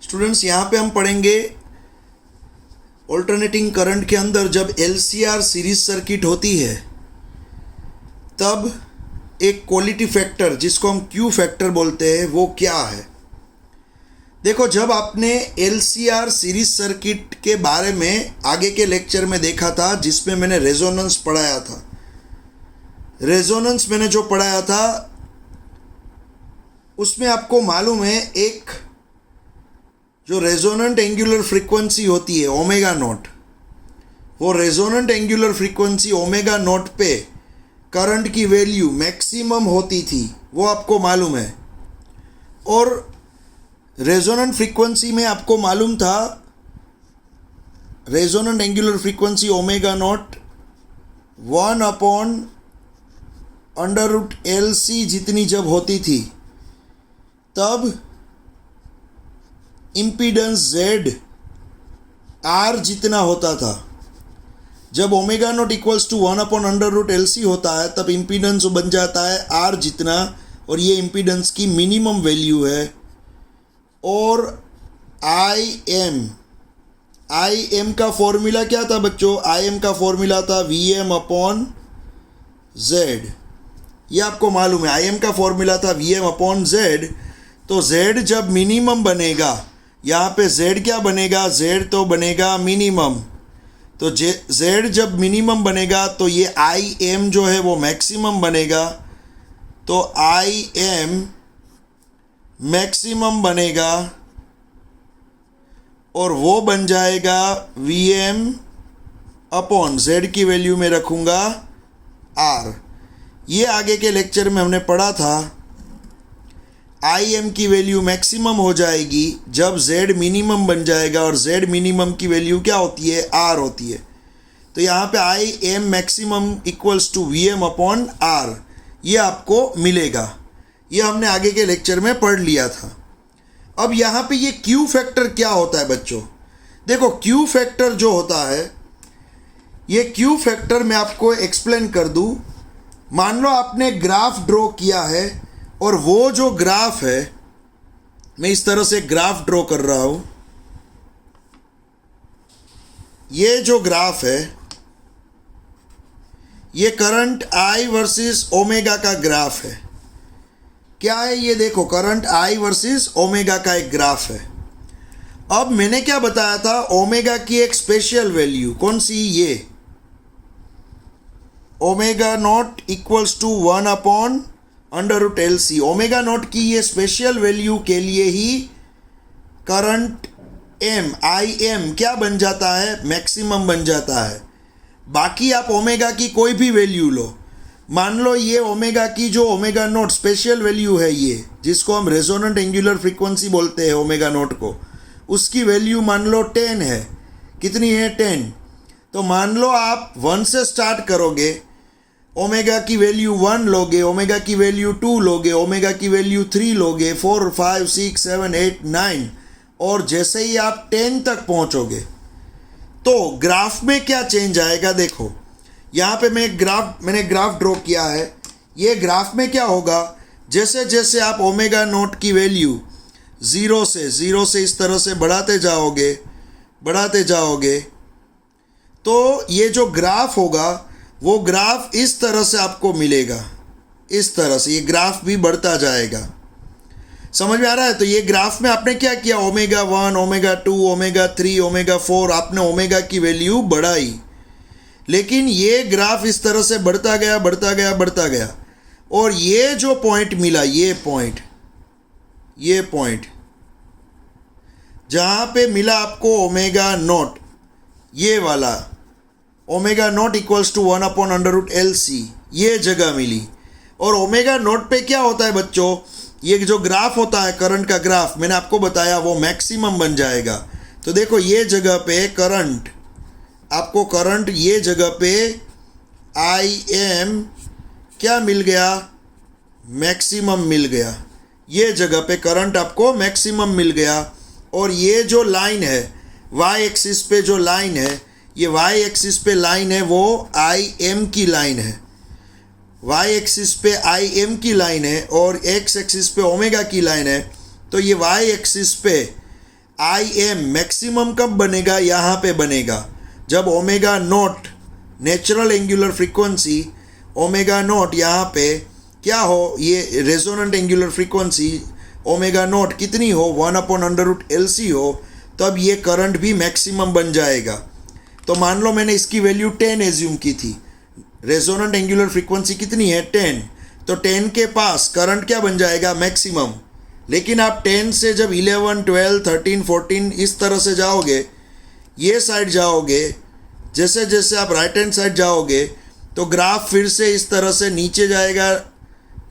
Students यहाँ पे हम पढ़ेंगे ऑल्टरनेटिंग करंट के अंदर जब LCR सीरीज सर्किट होती है तब एक क्वालिटी फैक्टर जिसको हम Q फैक्टर बोलते हैं वो क्या है। देखो, जब आपने LCR सीरीज सर्किट के बारे में आगे के लेक्चर में देखा था जिसमें मैंने रेजोनेंस पढ़ाया था, रेजोनेंस मैंने जो पढ़ाया था उसमें आपको मालूम है एक जो रेजोनेंट एंगुलर फ्रीक्वेंसी होती है ओमेगा नॉट, वो resonant angular frequency omega naught पे करंट की वैल्यू मैक्सिमम होती थी, वो आपको मालूम है। और रेजोनेंट फ्रीक्वेंसी में आपको मालूम था resonant angular frequency omega naught 1/√LC जितनी जब होती थी तब इम्पीडेंस Z R जितना होता था। जब omega not equals to 1/√LC होता है तब इम्पीडेंस बन जाता है R जितना, और ये इम्पीडेंस की मिनिमम वैल्यू है। और IM का फॉर्मूला क्या था बच्चों? IM का फॉर्मूला था VM/Z। ये आपको मालूम है, IM का फॉर्मूला था VM/Z। तो Z जब मिनिमम बनेगा, यहाँ पे Z क्या बनेगा? Z तो बनेगा मिनिमम। तो Z जब मिनिमम बनेगा तो ये IM जो है वो मैक्सिमम बनेगा। तो IM मैक्सिमम बनेगा और वो बन जाएगा VM/Z की वैल्यू में रखूँगा R। ये आगे के लेक्चर में हमने पढ़ा था IM की वैल्यू मैक्सिमम हो जाएगी जब Z मिनिमम बन जाएगा, और Z मिनिमम की वैल्यू क्या होती है? R होती है। तो यहाँ पे IM maximum equals to VM/R ये आपको मिलेगा। ये हमने आगे के लेक्चर में पढ़ लिया था। अब यहाँ पे ये Q फैक्टर क्या होता है बच्चों? देखो, Q फैक्टर जो होता है, ये Q फैक्टर मैं आपको एक्सप्लेन कर दूँ। मान लो आपने ग्राफ ड्रॉ किया है और वो जो ग्राफ है, मैं इस तरह से ग्राफ ड्रॉ कर रहा हूँ। ये जो ग्राफ है ये करंट I वर्सेस ओमेगा का ग्राफ है। क्या है ये? देखो, करंट I वर्सेस ओमेगा का एक ग्राफ है। अब मैंने क्या बताया था? ओमेगा की एक स्पेशल वैल्यू कौन सी? ये omega not equals to 1/√LC। Omega not की ये स्पेशल वैल्यू के लिए ही करंट IM क्या बन जाता है? मैक्सिमम बन जाता है। बाकी आप ओमेगा की कोई भी वैल्यू लो, मान लो ये ओमेगा की जो ओमेगा नॉट स्पेशल वैल्यू है, ये जिसको हम रेजोनेंट एंगुलर फ्रीक्वेंसी बोलते हैं ओमेगा नॉट को, उसकी वैल्यू मान लो 10 है। कितनी है? 10। तो मान लो आप 1 से स्टार्ट करोगे, ओमेगा की वैल्यू 1 लोगे, ओमेगा की वैल्यू 2 लोगे, ओमेगा की वैल्यू 3 लोगे, 4 5 6 7 8 9, और जैसे ही आप 10 तक पहुंचोगे तो ग्राफ में क्या चेंज आएगा? देखो, यहाँ पे मैंने ग्राफ ड्रॉ किया है। ये ग्राफ में क्या होगा? जैसे जैसे आप ओमेगा नॉट की वैल्यू ज़ीरो से इस तरह से बढ़ाते जाओगे तो ये जो ग्राफ होगा वो ग्राफ इस तरह से आपको मिलेगा। इस तरह से ये ग्राफ भी बढ़ता जाएगा। समझ में आ रहा है? तो ये ग्राफ में आपने क्या किया? ओमेगा 1, ओमेगा 2, ओमेगा 3, ओमेगा 4, आपने ओमेगा की वैल्यू बढ़ाई, लेकिन ये ग्राफ इस तरह से बढ़ता गया। और ये जो पॉइंट मिला, ये पॉइंट जहाँ पे मिला आपको ओमेगा नॉट, ये वाला omega not equals to 1/√LC, ये जगह मिली। और ओमेगा नॉट पे क्या होता है बच्चों? ये जो ग्राफ होता है करंट का ग्राफ, मैंने आपको बताया वो मैक्सिमम बन जाएगा। तो देखो, ये जगह पे करंट, आपको करंट ये जगह पे IM क्या मिल गया? मैक्सिमम मिल गया। ये जगह पे करंट आपको मैक्सिमम मिल गया। और ये जो लाइन है y एक्सिस पे, जो लाइन है, ये y एक्सिस पे लाइन है वो IM की लाइन है। y एक्सिस पे IM की लाइन है और x एक्सिस पे ओमेगा की लाइन है। तो ये y एक्सिस पे आई एम मैक्सिमम कब बनेगा, यहाँ पे बनेगा जब omega naught natural angular frequency omega naught यहाँ पे क्या हो, ये resonant angular frequency omega naught कितनी हो 1/√LC हो, तब ये करंट भी मैक्सिमम बन जाएगा। तो मान लो मैंने इसकी वैल्यू 10 एज्यूम की थी, रेजोनेंट एंगुलर फ्रीक्वेंसी कितनी है 10, तो 10 के पास करंट क्या बन जाएगा मैक्सिमम। लेकिन आप 10 से जब 11, 12, 13, 14 इस तरह से जाओगे, ये साइड जाओगे, जैसे जैसे आप राइट हैंड साइड जाओगे तो ग्राफ फिर से इस तरह से नीचे जाएगा,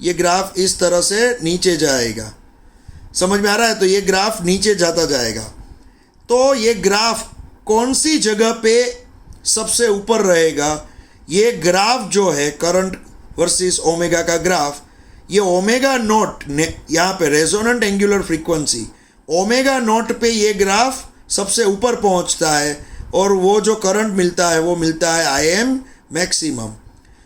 ये ग्राफ इस तरह से नीचे जाएगा। समझ में आ रहा है? तो ये ग्राफ नीचे जाता जाएगा। तो ये ग्राफ कौन सी जगह पे सबसे ऊपर रहेगा, ये ग्राफ जो है करंट वर्सेस ओमेगा का ग्राफ, ये ओमेगा नॉट यहाँ पे resonant angular frequency omega naught पे ये ग्राफ सबसे ऊपर पहुँचता है और वो जो करंट मिलता है वो मिलता है आई एम मैक्सिमम।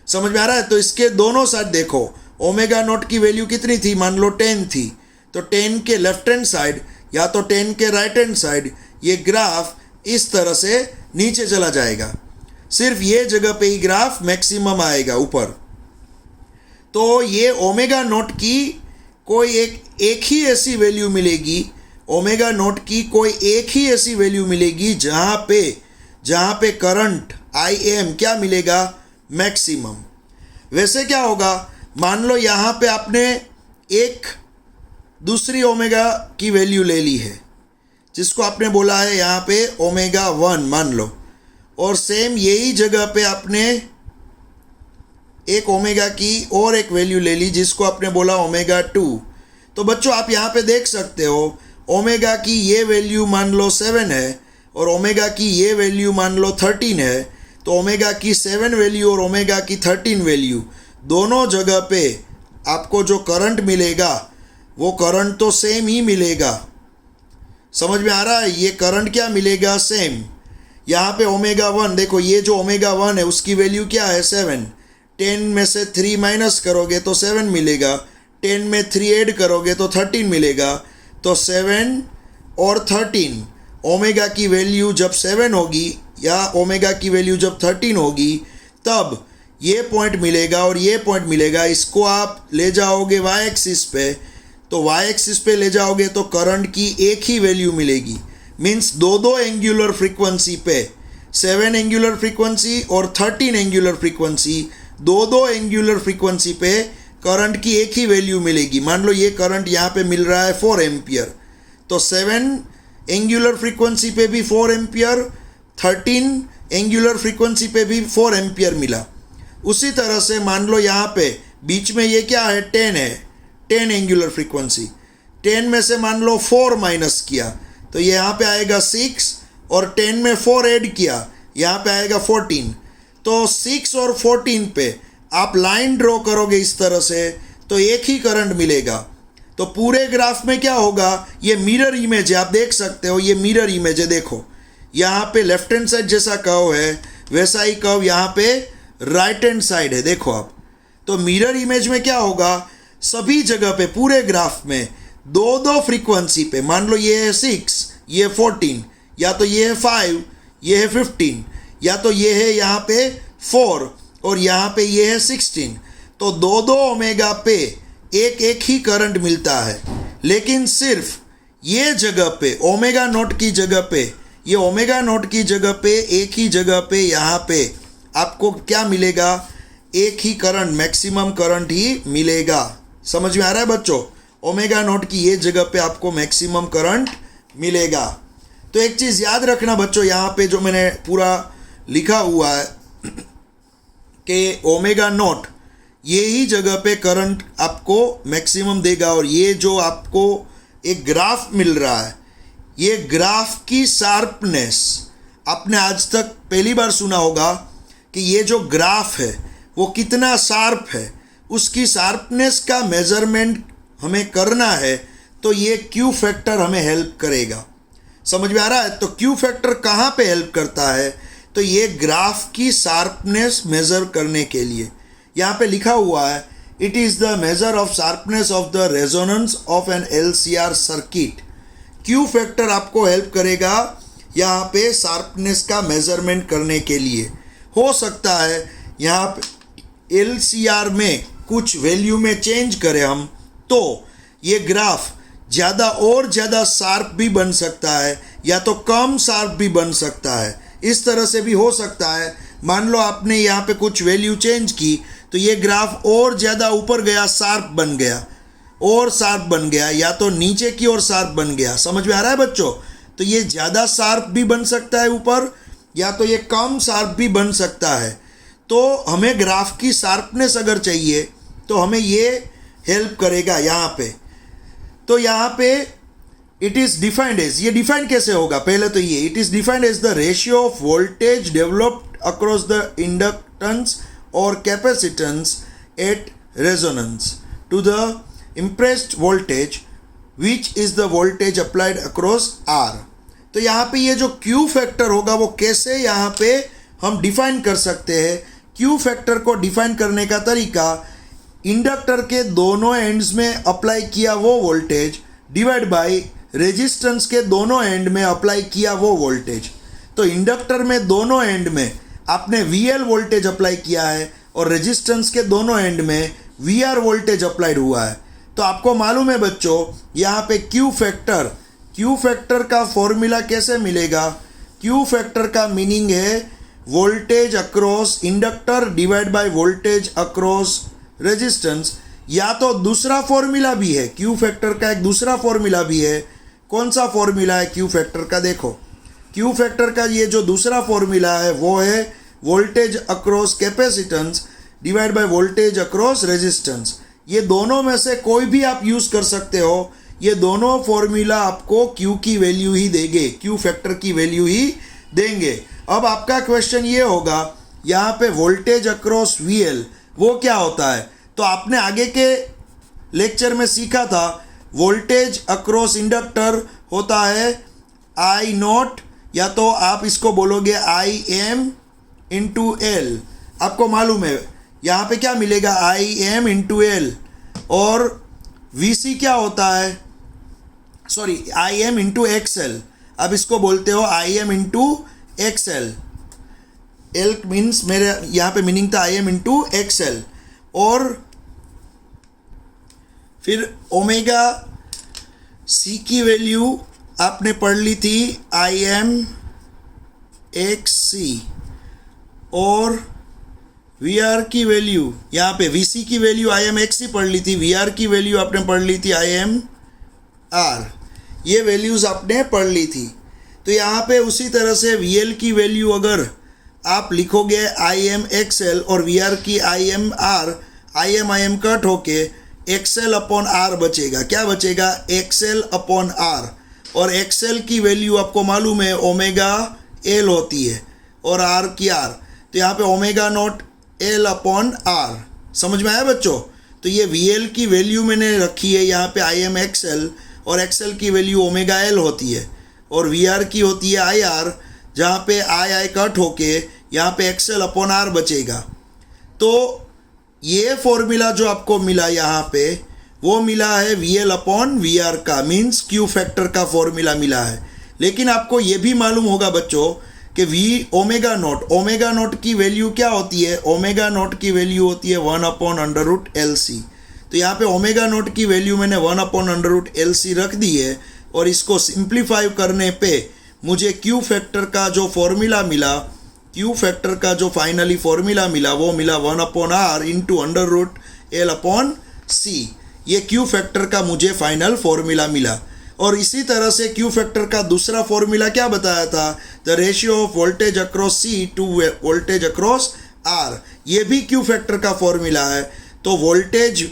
समझ में आ रहा है? तो इसके दोनों साइड देखो, ओमेगा नॉट की वैल्यू कितनी थी, मान लो 10 थी, तो 10 के लेफ्ट हैंड साइड या तो 10 के राइट हैंड साइड ये ग्राफ इस तरह से नीचे चला जाएगा, सिर्फ ये जगह पे ही ग्राफ मैक्सिमम आएगा ऊपर। तो ये ओमेगा नॉट की कोई एक ही ऐसी वैल्यू मिलेगी, ओमेगा नॉट की कोई एक ही ऐसी वैल्यू मिलेगी जहाँ पे करंट आई एम क्या मिलेगा मैक्सिमम। वैसे क्या होगा, मान लो यहाँ पे आपने एक दूसरी ओमेगा की वैल्यू ले ली है जिसको आपने बोला है यहाँ पे ओमेगा 1 मान लो, और सेम यही जगह पे आपने एक ओमेगा की और एक वैल्यू ले ली जिसको आपने बोला ओमेगा 2। तो बच्चों आप यहाँ पे देख सकते हो ओमेगा की ये वैल्यू मान लो 7 है और ओमेगा की ये वैल्यू मान लो 13 है। तो ओमेगा की 7 वैल्यू और ओमेगा की 13 वैल्यू दोनों जगह पे आपको जो करंट मिलेगा वो करंट तो सेम ही मिलेगा। समझ में आ रहा है? ये करंट क्या मिलेगा सेम। यहाँ पे ओमेगा 1 देखो, ये जो ओमेगा 1 है उसकी वैल्यू क्या है 7, 10 में से 3 माइनस करोगे तो 7 मिलेगा, 10 में 3 ऐड करोगे तो 13 मिलेगा। तो 7 और 13 ओमेगा की वैल्यू जब 7 होगी या ओमेगा की वैल्यू जब 13 होगी तब ये पॉइंट मिलेगा और ये पॉइंट मिलेगा। इसको आप ले जाओगे वाई एक्सिस पे, तो वाई एक्सिस पे ले जाओगे तो करंट की एक ही वैल्यू मिलेगी। मीन्स दो एंगुलर फ्रीक्वेंसी पे 7 एंगुलर फ्रीक्वेंसी और 13 एंगुलर फ्रीक्वेंसी दो एंगुलर फ्रीक्वेंसी पे करंट की एक ही वैल्यू मिलेगी। मान लो ये करंट यहाँ पे मिल रहा है 4 एम्पियर, तो 7 एंगुलर फ्रीक्वेंसी पे भी 4 एम्पियर, 13 एंगुलर फ्रीक्वेंसी पे भी 4 एम्पियर मिला। उसी तरह से मान लो यहाँ पे बीच में ये क्या है 10 है, 10 एंगुलर फ्रीक्वेंसी, 10 में से मान लो 4 माइनस किया तो ये यहाँ पे आएगा 6 और 10 में 4 ऐड किया यहाँ पे आएगा 14। तो 6 और 14 पे आप लाइन ड्रॉ करोगे इस तरह से तो एक ही करंट मिलेगा। तो पूरे ग्राफ में क्या होगा, ये मिरर इमेज है, आप देख सकते हो ये मिरर इमेज है। देखो यहाँ पे लेफ्ट हैंड साइड जैसा कर्व है वैसा ही कर्व यहाँ पे राइट हैंड साइड है। देखो आप, तो मिरर इमेज में क्या होगा, सभी जगह पे पूरे ग्राफ में दो फ्रीक्वेंसी पे, मान लो ये है 6 ये 14, या तो ये है 5 ये है 15, या तो ये है यहाँ पे 4 और यहाँ पे ये है 16। तो दो ओमेगा पे एक ही करंट मिलता है। लेकिन सिर्फ ये जगह पे ओमेगा नॉट की जगह पे, ये ओमेगा नॉट की जगह पे एक ही जगह पे यहाँ पे आपको क्या मिलेगा, एक ही करंट मैक्सिमम करंट ही मिलेगा। समझ में आ रहा है बच्चों? ओमेगा नॉट की ये जगह पे आपको मैक्सिमम करंट मिलेगा। तो एक चीज़ याद रखना बच्चों, यहाँ पे जो मैंने पूरा लिखा हुआ है कि ओमेगा नॉट ये ही जगह पे करंट आपको मैक्सिमम देगा। और ये जो आपको एक ग्राफ मिल रहा है, ये ग्राफ की शार्पनेस आपने आज तक पहली बार सुना होगा कि ये जो ग्राफ है वो कितना शार्प है, उसकी शार्पनेस का मेजरमेंट हमें करना है तो ये क्यू फैक्टर हमें हेल्प करेगा। समझ में आ रहा है? तो क्यू फैक्टर कहाँ पे हेल्प करता है, तो ये ग्राफ की शार्पनेस मेज़र करने के लिए यहाँ पे लिखा हुआ है, it is the measure of sharpness of the resonance of an LCR circuit. Q factor आपको हेल्प करेगा यहाँ पे शार्पनेस का मेजरमेंट करने के लिए। हो सकता है यहाँ पे LCR में कुछ वैल्यू में चेंज करें हम, तो ये ग्राफ ज़्यादा और ज़्यादा शार्प भी बन सकता है या तो कम शार्प भी बन सकता है। इस तरह से भी हो सकता है। मान लो आपने यहाँ पे कुछ वैल्यू चेंज की तो ये ग्राफ और ज़्यादा ऊपर गया, शार्प बन गया, और शार्प बन गया, या तो नीचे की ओर शार्प बन गया। समझ में आ रहा है बच्चों? तो ये ज़्यादा शार्प भी बन सकता है ऊपर, या तो ये कम शार्प भी बन सकता है। तो हमें ग्राफ की शार्पनेस अगर चाहिए तो हमें ये हेल्प करेगा यहाँ पे। तो यहाँ पे इट इज़ डिफाइंड एज, ये डिफाइंड कैसे होगा? पहले तो ये it is defined as the ratio of voltage developed across the inductance और capacitance at resonance to the impressed voltage which is the voltage applied across R। तो यहाँ पे ये जो Q फैक्टर होगा वो कैसे यहाँ पे हम डिफाइन कर सकते हैं? Q फैक्टर को डिफाइन करने का तरीका, इंडक्टर के दोनों एंड्स में अप्लाई किया वो वोल्टेज डिवाइड बाय रेजिस्टेंस के दोनों एंड में अप्लाई किया वो वोल्टेज। तो इंडक्टर में दोनों एंड में आपने VL वोल्टेज अप्लाई किया है और रेजिस्टेंस के दोनों एंड में VR वोल्टेज अप्लाइड हुआ है। तो आपको मालूम है बच्चों, यहाँ पे Q फैक्टर का फॉर्मूला कैसे मिलेगा? Q फैक्टर का मीनिंग है voltage across inductor divide by voltage across resistance. या तो दूसरा फॉर्मूला भी है, Q फैक्टर का एक दूसरा फॉर्मूला भी है। कौन सा फॉर्मूला है Q फैक्टर का? देखो, Q फैक्टर का ये जो दूसरा फॉर्मूला है वो है voltage across capacitance divide by voltage across resistance. ये दोनों में से कोई भी आप यूज़ कर सकते हो। ये दोनों फॉर्मूला आपको Q की वैल्यू ही देंगे, Q फैक्टर की वैल्यू ही देंगे। अब आपका क्वेश्चन ये होगा, यहाँ पे वोल्टेज अक्रॉस VL वो क्या होता है? तो आपने आगे के लेक्चर में सीखा था वोल्टेज अक्रॉस इंडक्टर होता है I0, या तो आप इसको बोलोगे IM इंटू L। आपको मालूम है यहाँ पे क्या मिलेगा? IM into L। और VC क्या होता है? Sorry, IM into XL। अब इसको बोलते हो IM into XL। L means, मेरे यहाँ पे मीनिंग था IM इंटू XL। और फिर ओमेगा C की वैल्यू आपने पढ़ ली थी IM XC, और VR की वैल्यू यहाँ पे VC की वैल्यू IM XC पढ़ ली थी, VR की वैल्यू आपने पढ़ ली थी IM R। ये वैल्यूज़ आपने पढ़ ली थी। तो यहाँ पे उसी तरह से VL की वैल्यू अगर आप लिखोगे IM XL और VR की IM R, IM कट होके XL अपॉन R बचेगा। क्या बचेगा? XL upon R। और XL की वैल्यू आपको मालूम है ओमेगा L होती है और R की R। तो यहाँ पे omega naught L upon R। समझ में आया बच्चों? तो ये VL की वैल्यू मैंने रखी है यहाँ पे IM XL, और XL की वैल्यू ओमेगा L होती है, और VR की होती है IR, जहाँ पे I कट होके यहाँ पे XL अपॉन R बचेगा। तो ये फॉर्मूला जो आपको मिला यहाँ पे वो मिला है VL अपॉन VR का, मीन्स Q फैक्टर का फॉर्मूला मिला है। लेकिन आपको ये भी मालूम होगा बच्चों कि ओमेगा नॉट की वैल्यू क्या होती है? ओमेगा नॉट की वैल्यू होती है 1 अपॉन अंडर रूट LC। तो यहाँ पे ओमेगा नॉट की वैल्यू मैंने 1 अपॉन अंडर रूट LC रख दी है, और इसको सिंप्लीफाई करने पे मुझे Q फैक्टर का जो फॉर्मूला मिला, Q फैक्टर का जो फाइनली फॉर्मूला मिला वो मिला 1 upon R into under root L upon C। ये Q फैक्टर का मुझे फाइनल फॉर्मूला मिला। और इसी तरह से Q फैक्टर का दूसरा फॉर्मूला क्या बताया था? The ratio of voltage across C to voltage across R। ये भी Q फैक्टर का फॉर्मूला है। तो वोल्टेज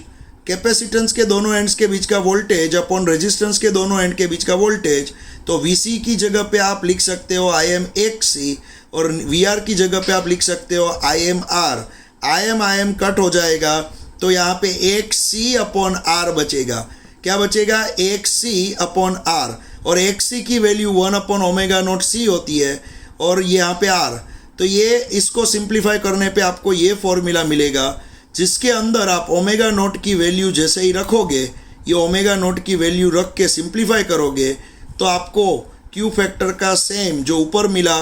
कैपेसिटेंस के दोनों एंड्स के बीच का वोल्टेज अपॉन रेजिस्टेंस के दोनों एंड के बीच का वोल्टेज। तो VC की जगह पे आप लिख सकते हो IM XC, और VR की जगह पे आप लिख सकते हो IM R। IM कट हो जाएगा, तो यहाँ पे XC अपॉन R बचेगा। क्या बचेगा? XC अपॉन R, और XC की value 1 upon omega naught C होती है, और ये यहाँ पे R। तो ये इसको सिंप्लीफाई करने पे आपको ये फॉर्मूला मिलेगा, जिसके अंदर आप ओमेगा नॉट की वैल्यू जैसे ही रखोगे, ये ओमेगा नॉट की वैल्यू रख के सिंप्लीफाई करोगे तो आपको क्यू फैक्टर का सेम जो ऊपर मिला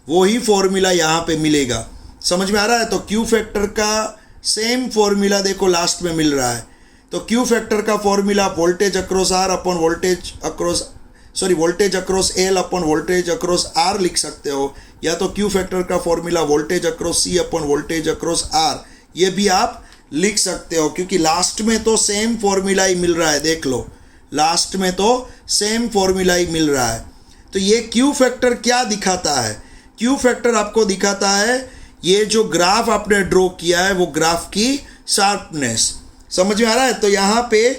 वो ही फॉर्मूला यहाँ पे मिलेगा। समझ में आ रहा है? तो क्यू फैक्टर का सेम फॉर्मूला देखो लास्ट में मिल रहा है। तो क्यू फैक्टर का formula voltage across R upon voltage across L upon voltage across R लिख सकते हो, या तो क्यू फैक्टर का formula voltage across C upon voltage across R, ये भी आप लिख सकते हो, क्योंकि लास्ट में तो सेम फॉर्मूला ही मिल रहा है। देख लो, लास्ट में तो सेम फॉर्मूला ही मिल रहा है। तो ये क्यू फैक्टर क्या दिखाता है? क्यू फैक्टर आपको दिखाता है ये जो ग्राफ आपने ड्रॉ किया है वो ग्राफ की शार्पनेस। समझ में आ रहा है? तो यहाँ पे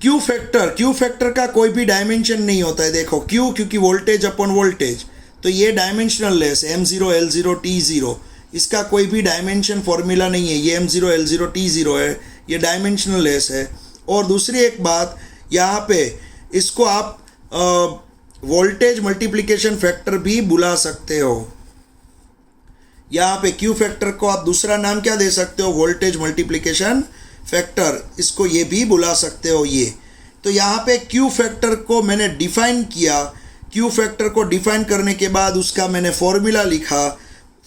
क्यू फैक्टर का कोई भी डायमेंशन नहीं होता है। देखो क्यू, क्योंकि वोल्टेज अपॉन वोल्टेज, तो ये डायमेंशनल लेस है, M0 L0 T0, इसका कोई भी डायमेंशन फॉर्मूला नहीं है। ये M0 L0 T0 है, ये डायमेंशनल लेस है। और दूसरी एक बात, यहाँ पे इसको आप वोल्टेज मल्टीप्लिकेशन फैक्टर भी बुला सकते हो। यहाँ पे क्यू फैक्टर को आप दूसरा नाम क्या दे सकते हो? वोल्टेज मल्टीप्लिकेशन फैक्टर, इसको ये भी बुला सकते हो ये। तो यहाँ पे क्यू फैक्टर को मैंने डिफाइन किया। क्यू फैक्टर को डिफाइन करने के बाद उसका मैंने फॉर्मूला लिखा।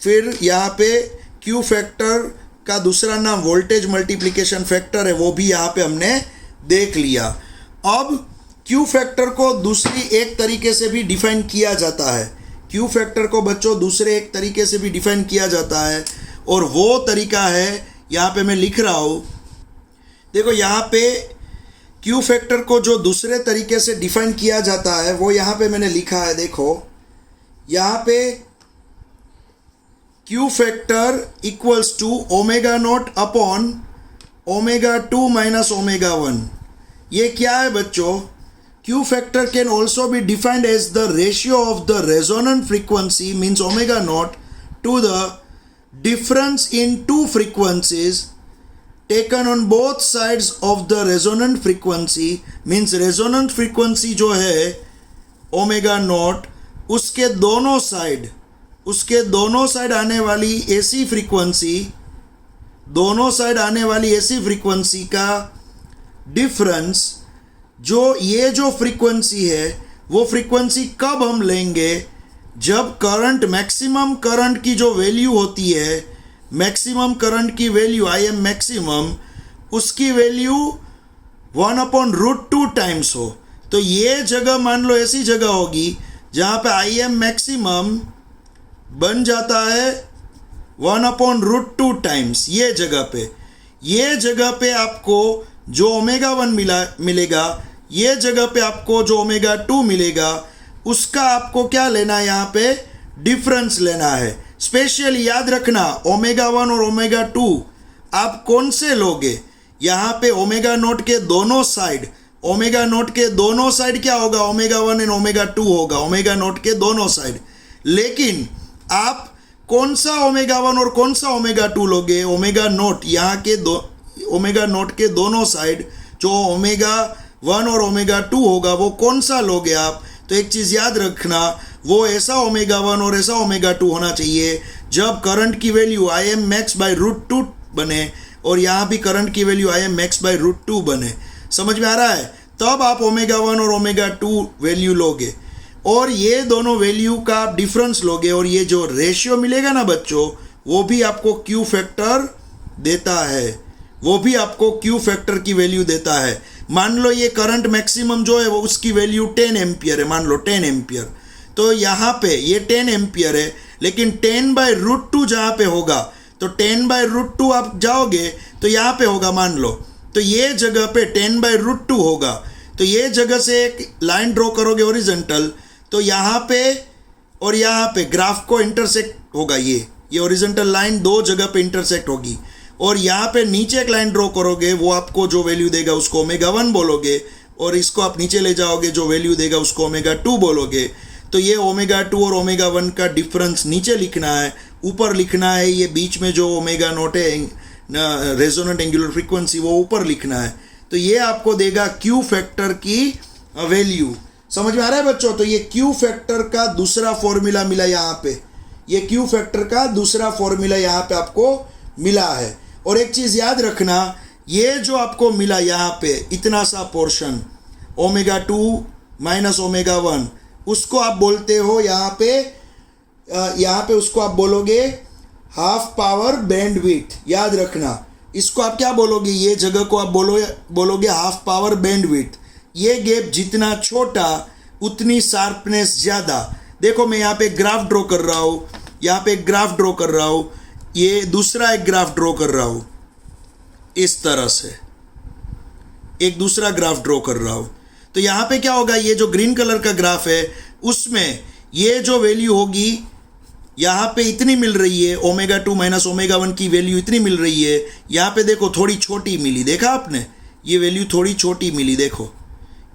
फिर यहाँ पे क्यू फैक्टर का दूसरा नाम वोल्टेज मल्टीप्लिकेशन फैक्टर है, वो भी यहाँ पे हमने देख लिया। अब क्यू फैक्टर को दूसरी एक तरीके से भी डिफाइन किया जाता है। क्यू फैक्टर को बच्चों दूसरे एक तरीके से भी डिफाइन किया जाता है, और वो तरीका है यहाँ पे मैं लिख रहा हूँ। देखो यहाँ पे क्यू फैक्टर को जो दूसरे तरीके से डिफाइन किया जाता है वो यहाँ पे मैंने लिखा है। देखो यहाँ पे Q factor equals to omega not upon omega 2 minus omega 1। ये क्या है बच्चों? Q factor can also be defined as the ratio of the resonant frequency, means omega naught, to the difference in two frequencies taken on both sides of the resonant frequency, means resonant frequency जो है omega naught, उसके दोनों side आने वाली AC frequency, दोनों side आने वाली AC frequency का डिफरेंस, जो ये जो फ्रीक्वेंसी है वो फ्रीक्वेंसी कब हम लेंगे? जब करंट, मैक्सिमम करंट की जो वैल्यू होती है, मैक्सिमम करंट की वैल्यू Im मैक्सिमम, उसकी वैल्यू 1/√2 टाइम्स हो। तो ये जगह मान लो ऐसी जगह होगी जहाँ पे Im मैक्सिमम बन जाता है 1/√2 टाइम्स। ये जगह पे आपको जो ओमेगा 1 मिलेगा, ये जगह पे आपको जो ओमेगा 2 मिलेगा, उसका आपको क्या लेना है? यहाँ पे डिफरेंस लेना है। स्पेशली याद रखना, ओमेगा 1 और ओमेगा 2 आप कौन से लोगे? यहाँ पे ओमेगा नोट के दोनों साइड, ओमेगा नोट के दोनों साइड क्या होगा? ओमेगा 1 एंड ओमेगा 2 होगा, ओमेगा नोट के दोनों साइड। लेकिन आप कौन सा ओमेगा 1 और कौन सा ओमेगा 2 लोगे? ओमेगा नोट, यहाँ के ओमेगा नोट के दोनों साइड जो ओमेगा 1 और ओमेगा 2 होगा, वो कौन सा लोगे आप? तो एक चीज़ याद रखना, वो ऐसा ओमेगा 1 और ऐसा ओमेगा 2 होना चाहिए जब करंट की वैल्यू Im max by √2 बने, और यहाँ भी करंट की वैल्यू Im max by √2 बने। समझ में आ रहा है? तब आप ओमेगा 1 और ओमेगा 2 वैल्यू लोगे, और ये दोनों वैल्यू का आप डिफरेंस लोगे, और ये जो रेशियो मिलेगा ना बच्चों, वो भी आपको क्यू फैक्टर देता है, वो भी आपको क्यू फैक्टर की वैल्यू देता है। मान लो ये करंट मैक्सिमम जो है वो उसकी वैल्यू 10 एम्पियर है, मान लो 10 एम्पियर, तो यहाँ पे ये 10 एम्पियर है, लेकिन 10/√2 जहाँ पे होगा, तो 10/√2 आप जाओगे तो यहाँ पे होगा मान लो, तो ये जगह पे 10/√2 होगा। तो ये जगह से एक लाइन ड्रॉ करोगे ओरिजेंटल, तो यहाँ पे और यहाँ पे ग्राफ को इंटरसेक्ट होगा, ये ओरिजेंटल लाइन दो जगह पे इंटरसेक्ट होगी, और यहाँ पे नीचे एक लाइन ड्रॉ करोगे, वो आपको जो वैल्यू देगा उसको ओमेगा 1 बोलोगे, और इसको आप नीचे ले जाओगे, जो वैल्यू देगा उसको ओमेगा 2 बोलोगे। तो ये ओमेगा 2 और ओमेगा 1 का डिफरेंस नीचे लिखना है, ऊपर लिखना है ये बीच में जो ओमेगा नोट है रेजोनेंट एंगुलर फ्रीक्वेंसी, वो ऊपर लिखना है। तो ये आपको देगा क्यू फैक्टर की वैल्यू। समझ में आ रहा है बच्चों? तो ये क्यू फैक्टर का दूसरा फॉर्मूला मिला यहाँ पे, ये क्यू फैक्टर का दूसरा फॉर्मूला यहाँ पे आपको मिला है। और एक चीज़ याद रखना, ये जो आपको मिला यहाँ पे इतना सा पोर्शन ओमेगा 2 माइनस ओमेगा 1, उसको आप बोलते हो यहाँ पे उसको आप बोलोगे हाफ पावर बैंडविड्थ। याद रखना, इसको आप क्या बोलोगे, ये जगह को आप बोलोगे हाफ पावर बैंडविड्थ। ये गैप जितना छोटा उतनी शार्पनेस ज़्यादा। देखो मैं यहाँ पे ग्राफ ड्रॉ कर रहा हूँ, यहाँ पे एक ग्राफ ड्रॉ कर रहा हूँ, ये दूसरा एक ग्राफ ड्रॉ कर रहा हूँ, इस तरह से एक दूसरा ग्राफ ड्रॉ कर रहा हूँ। तो यहाँ पे क्या होगा, ये जो ग्रीन कलर का ग्राफ है उसमें ये जो वैल्यू होगी यहाँ पे इतनी मिल रही है, ओमेगा 2 माइनस ओमेगा 1 की वैल्यू इतनी मिल रही है। यहाँ पे देखो थोड़ी छोटी मिली, देखा आपने, ये वैल्यू थोड़ी छोटी मिली, देखो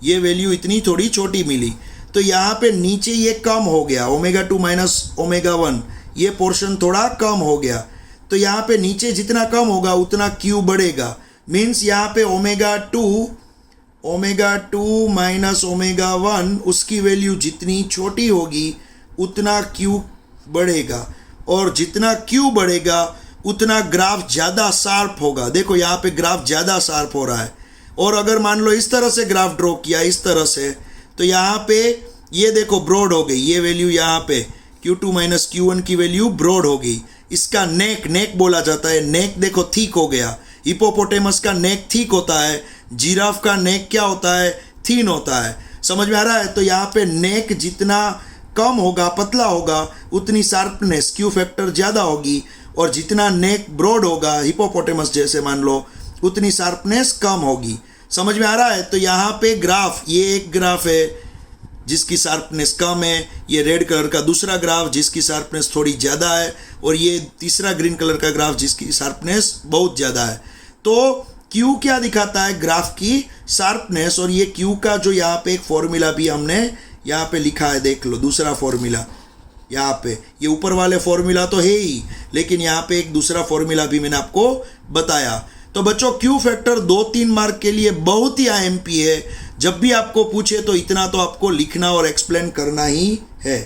ये वैल्यू इतनी थोड़ी छोटी मिली। तो यहाँ पे नीचे ये कम हो गया, ओमेगा 2 माइनस ओमेगा 1, ये पोर्शन थोड़ा कम हो गया। तो यहाँ पे नीचे जितना कम होगा उतना क्यू बढ़ेगा। मीन्स यहाँ पे ओमेगा 2 माइनस ओमेगा 1 उसकी वैल्यू जितनी छोटी होगी उतना क्यू बढ़ेगा, और जितना क्यू बढ़ेगा उतना ग्राफ ज़्यादा शार्प होगा। देखो यहाँ पे ग्राफ ज़्यादा शार्प हो रहा है। और अगर मान लो इस तरह से ग्राफ ड्रॉ किया, इस तरह से, तो यहाँ पे ये देखो ब्रॉड हो गई, ये वैल्यू यहाँ पे Q2 माइनस Q1 की वैल्यू ब्रॉड हो गई। इसका नेक बोला जाता है, नेक देखो थिक हो गया। हिपोपोटेमस का नेक थिक होता है, जिराफ का नेक क्या होता है, थिन होता है। समझ में आ रहा है? तो यहाँ पे नेक जितना कम होगा, पतला होगा, उतनी शार्पनेस क्यू फैक्टर ज़्यादा होगी, और जितना नेक ब्रॉड होगा हिपोपोटेमस जैसे मान लो, उतनी शार्पनेस कम होगी। समझ में आ रहा है? तो यहाँ पे ग्राफ, ये एक ग्राफ है जिसकी शार्पनेस कम है, ये रेड कलर का दूसरा ग्राफ जिसकी शार्पनेस थोड़ी ज़्यादा है, और ये तीसरा ग्रीन कलर का ग्राफ जिसकी शार्पनेस बहुत ज़्यादा है। तो Q क्या दिखाता है, ग्राफ की शार्पनेस। और ये Q का जो यहाँ पे एक फॉर्मूला भी हमने यहाँ पे लिखा है, देख लो दूसरा फॉर्मूला यहाँ पे, ये ऊपर वाले फॉर्मूला तो है ही, लेकिन यहाँ पे एक दूसरा फॉर्मूला भी मैंने आपको बताया। तो बच्चों क्यू फैक्टर 2-3 मार्क के लिए बहुत ही IMP है। जब भी आपको पूछे तो इतना तो आपको लिखना और एक्सप्लेन करना ही है।